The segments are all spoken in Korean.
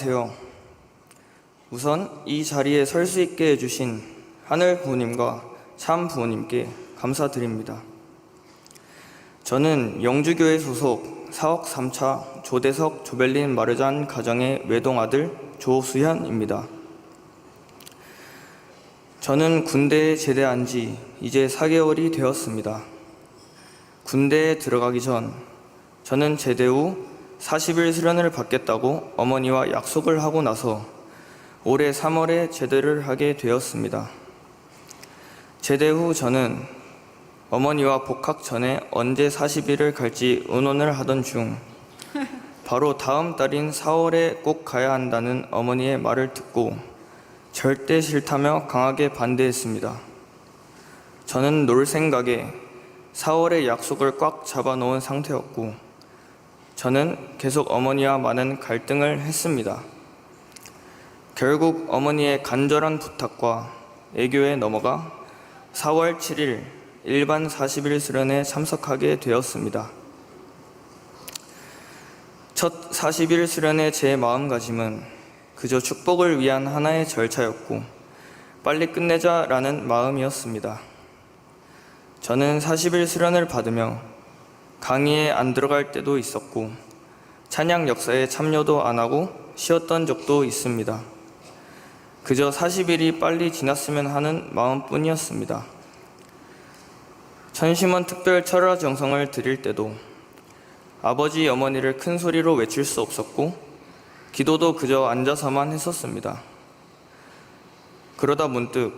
안녕하세요. 우선 이 자리에 설 수 있게 해주신 하늘 부모님과 참 부모님께 감사드립니다. 저는 영주교회 소속 사옥 3차 조대석 조벨린 마르잔 가정의 외동아들 조수현입니다. 저는 군대에 제대한 지 이제 4개월이 되었습니다. 군대에 들어가기 전 저는 제대 후 40일 수련을 받겠다고 어머니와 약속을 하고 나서 올해 3월에 제대를 하게 되었습니다. 제대 후 저는 어머니와 복학 전에 언제 40일을 갈지 의논을 하던 중 바로 다음 달인 4월에 꼭 가야 한다는 어머니의 말을 듣고 절대 싫다며 강하게 반대했습니다. 저는 놀 생각에 4월의 약속을 꽉 잡아놓은 상태였고 저는 계속 어머니와 많은 갈등을 했습니다. 결국 어머니의 간절한 부탁과 애교에 넘어가 4월 7일 일반 40일 수련에 참석하게 되었습니다. 첫 40일 수련의 제 마음가짐은 그저 축복을 위한 하나의 절차였고 빨리 끝내자라는 마음이었습니다. 저는 40일 수련을 받으며 강의에 안 들어갈 때도 있었고 찬양 역사에 참여도 안 하고 쉬었던 적도 있습니다. 그저 40일이 빨리 지났으면 하는 마음뿐이었습니다. 천심원 특별 철야 정성을 드릴 때도 아버지 어머니를 큰 소리로 외칠 수 없었고 기도도 그저 앉아서만 했었습니다. 그러다 문득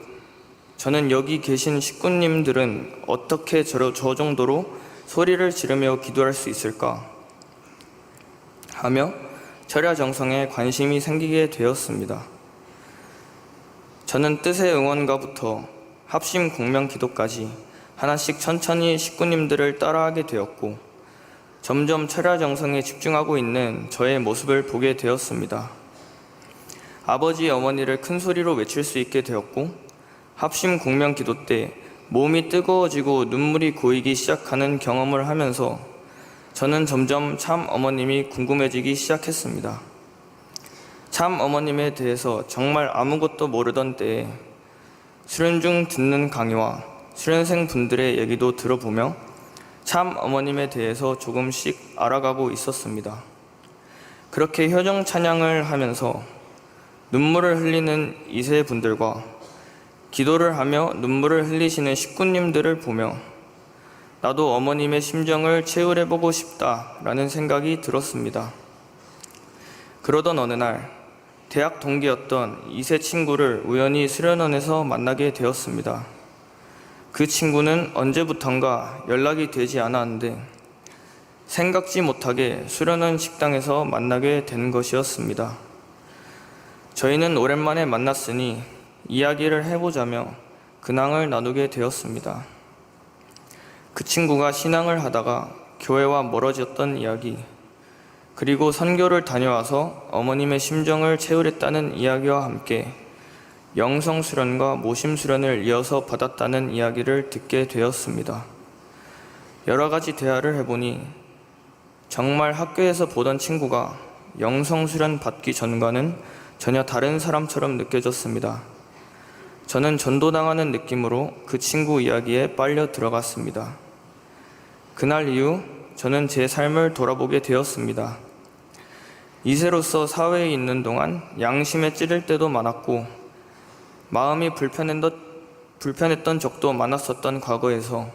저는 여기 계신 식구님들은 어떻게 저 정도로 소리를 지르며 기도할 수 있을까 하며 철야 정성에 관심이 생기게 되었습니다. 저는 뜻의 응원가부터 합심 공명 기도까지 하나씩 천천히 식구님들을 따라하게 되었고 점점 철야 정성에 집중하고 있는 저의 모습을 보게 되었습니다. 아버지 어머니를 큰 소리로 외칠 수 있게 되었고 합심 공명 기도 때 몸이 뜨거워지고 눈물이 고이기 시작하는 경험을 하면서 저는 점점 참 어머님이 궁금해지기 시작했습니다. 참 어머님에 대해서 정말 아무것도 모르던 때에 수련 중 듣는 강의와 수련생 분들의 얘기도 들어보며 참 어머님에 대해서 조금씩 알아가고 있었습니다. 그렇게 효정 찬양을 하면서 눈물을 흘리는 2세 분들과 기도를 하며 눈물을 흘리시는 식구님들을 보며 나도 어머님의 심정을 체울해보고 싶다라는 생각이 들었습니다. 그러던 어느 날 대학 동기였던 2세 친구를 우연히 수련원에서 만나게 되었습니다. 그 친구는 언제부턴가 연락이 되지 않았는데 생각지 못하게 수련원 식당에서 만나게 된 것이었습니다. 저희는 오랜만에 만났으니 이야기를 해보자며 근황을 나누게 되었습니다. 그 친구가 신앙을 하다가 교회와 멀어졌던 이야기, 그리고 선교를 다녀와서 어머님의 심정을 채우랬다는 이야기와 함께 영성수련과 모심수련을 이어서 받았다는 이야기를 듣게 되었습니다. 여러 가지 대화를 해보니 정말 학교에서 보던 친구가 영성수련 받기 전과는 전혀 다른 사람처럼 느껴졌습니다. 저는 전도당하는 느낌으로 그 친구 이야기에 빨려 들어갔습니다. 그날 이후 저는 제 삶을 돌아보게 되었습니다. 2세로서 사회에 있는 동안 양심에 찌를 때도 많았고 마음이 불편했던 적도 많았었던 과거에서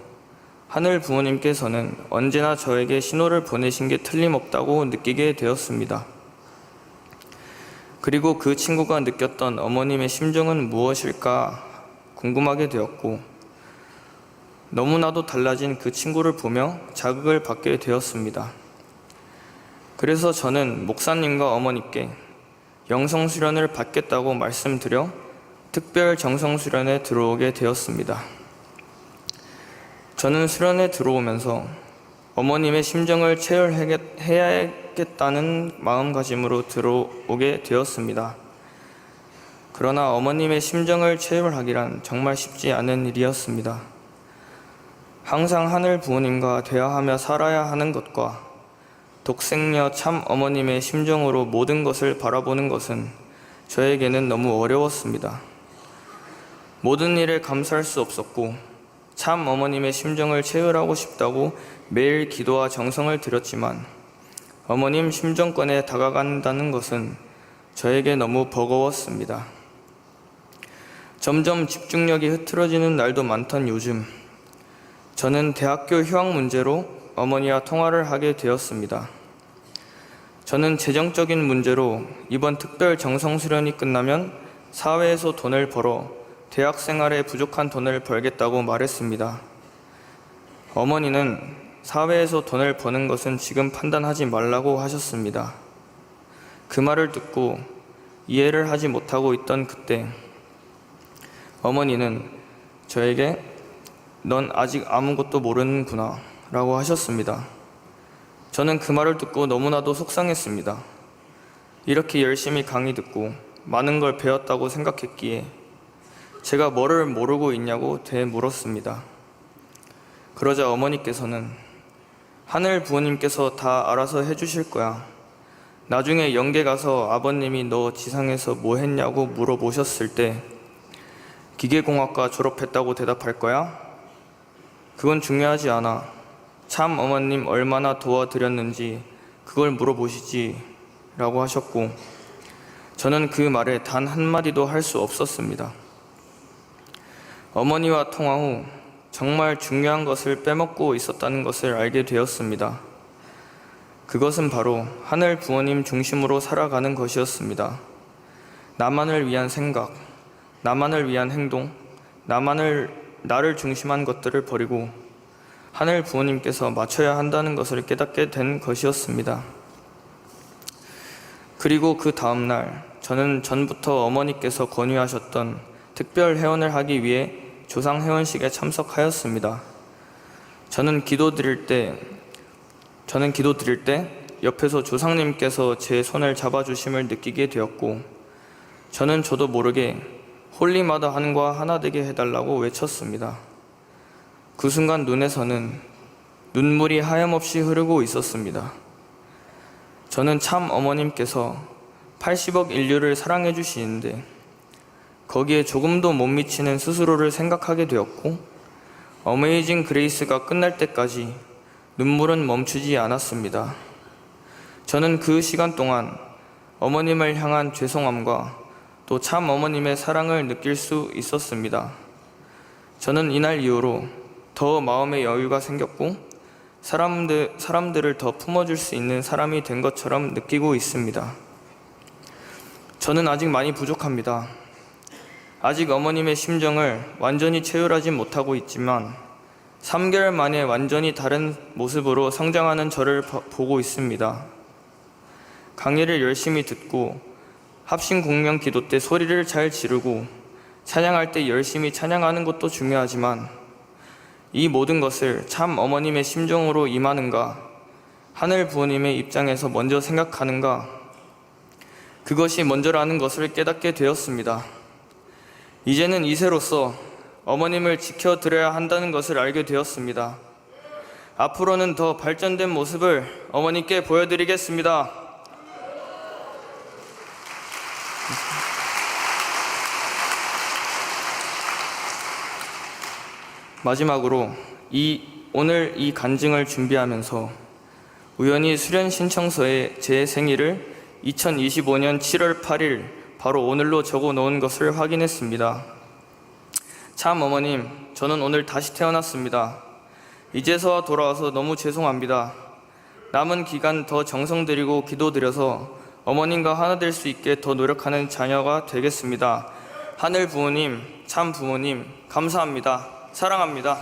하늘 부모님께서는 언제나 저에게 신호를 보내신 게 틀림없다고 느끼게 되었습니다. 그리고 그 친구가 느꼈던 어머님의 심정은 무엇일까 궁금하게 되었고 너무나도 달라진 그 친구를 보며 자극을 받게 되었습니다. 그래서 저는 목사님과 어머니께 영성수련을 받겠다고 말씀드려 특별 정성수련에 들어오게 되었습니다. 저는 수련에 들어오면서 어머님의 심정을 체열해야겠다는 마음가짐으로 들어오게 되었습니다. 그러나 어머님의 심정을 체열하기란 정말 쉽지 않은 일이었습니다. 항상 하늘 부모님과 대화하며 살아야 하는 것과 독생녀 참 어머님의 심정으로 모든 것을 바라보는 것은 저에게는 너무 어려웠습니다. 모든 일에 감사할 수 없었고 참 어머님의 심정을 체휼하고 싶다고 매일 기도와 정성을 들였지만 어머님 심정권에 다가간다는 것은 저에게 너무 버거웠습니다. 점점 집중력이 흐트러지는 날도 많던 요즘, 저는 대학교 휴학 문제로 어머니와 통화를 하게 되었습니다. 저는 재정적인 문제로 이번 특별 정성수련이 끝나면 사회에서 돈을 벌어 대학 생활에 부족한 돈을 벌겠다고 말했습니다. 어머니는 사회에서 돈을 버는 것은 지금 판단하지 말라고 하셨습니다. 그 말을 듣고 이해를 하지 못하고 있던 그때 어머니는 저에게 넌 아직 아무것도 모르는구나 라고 하셨습니다. 저는 그 말을 듣고 너무나도 속상했습니다. 이렇게 열심히 강의 듣고 많은 걸 배웠다고 생각했기에 제가 뭐를 모르고 있냐고 되물었습니다. 그러자 어머니께서는 하늘 부모님께서 다 알아서 해주실 거야. 나중에 영계 가서 아버님이 너 지상에서 뭐 했냐고 물어보셨을 때 기계공학과 졸업했다고 대답할 거야? 그건 중요하지 않아. 참 어머님 얼마나 도와드렸는지 그걸 물어보시지 라고 하셨고 저는 그 말에 단 한마디도 할 수 없었습니다. 어머니와 통화 후 정말 중요한 것을 빼먹고 있었다는 것을 알게 되었습니다. 그것은 바로 하늘 부모님 중심으로 살아가는 것이었습니다. 나만을 위한 생각, 나만을 위한 행동, 나를 중심한 것들을 버리고 하늘 부모님께서 맞춰야 한다는 것을 깨닫게 된 것이었습니다. 그리고 그 다음날 저는 전부터 어머니께서 권유하셨던 특별 회원을 하기 위해 조상 회원식에 참석하였습니다. 저는 기도 드릴 때 옆에서 조상님께서 제 손을 잡아주심을 느끼게 되었고 저는 저도 모르게 홀리마다 한과 하나 되게 해달라고 외쳤습니다. 그 순간 눈에서는 눈물이 하염없이 흐르고 있었습니다. 저는 참 어머님께서 80억 인류를 사랑해 주시는데 거기에 조금도 못 미치는 스스로를 생각하게 되었고 어메이징 그레이스가 끝날 때까지 눈물은 멈추지 않았습니다. 저는 그 시간 동안 어머님을 향한 죄송함과 또 참 어머님의 사랑을 느낄 수 있었습니다. 저는 이날 이후로 더 마음의 여유가 생겼고 사람들을 더 품어줄 수 있는 사람이 된 것처럼 느끼고 있습니다. 저는 아직 많이 부족합니다. 아직 어머님의 심정을 완전히 체휼하지 못하고 있지만 3개월 만에 완전히 다른 모습으로 성장하는 저를 보고 있습니다. 강의를 열심히 듣고 합심 공명 기도 때 소리를 잘 지르고 찬양할 때 열심히 찬양하는 것도 중요하지만 이 모든 것을 참 어머님의 심정으로 임하는가, 하늘 부모님의 입장에서 먼저 생각하는가, 그것이 먼저라는 것을 깨닫게 되었습니다. 이제는 2세로서 어머님을 지켜드려야 한다는 것을 알게 되었습니다. 앞으로는 더 발전된 모습을 어머니께 보여드리겠습니다. 마지막으로 오늘 이 간증을 준비하면서 우연히 수련 신청서에 제 생일을 2025년 7월 8일 바로 오늘로 적어 놓은 것을 확인했습니다. 참 어머님, 저는 오늘 다시 태어났습니다. 이제서야 돌아와서 너무 죄송합니다. 남은 기간 더 정성 들이고 기도 드려서 어머님과 하나 될 수 있게 더 노력하는 자녀가 되겠습니다. 하늘 부모님, 참 부모님, 감사합니다. 사랑합니다.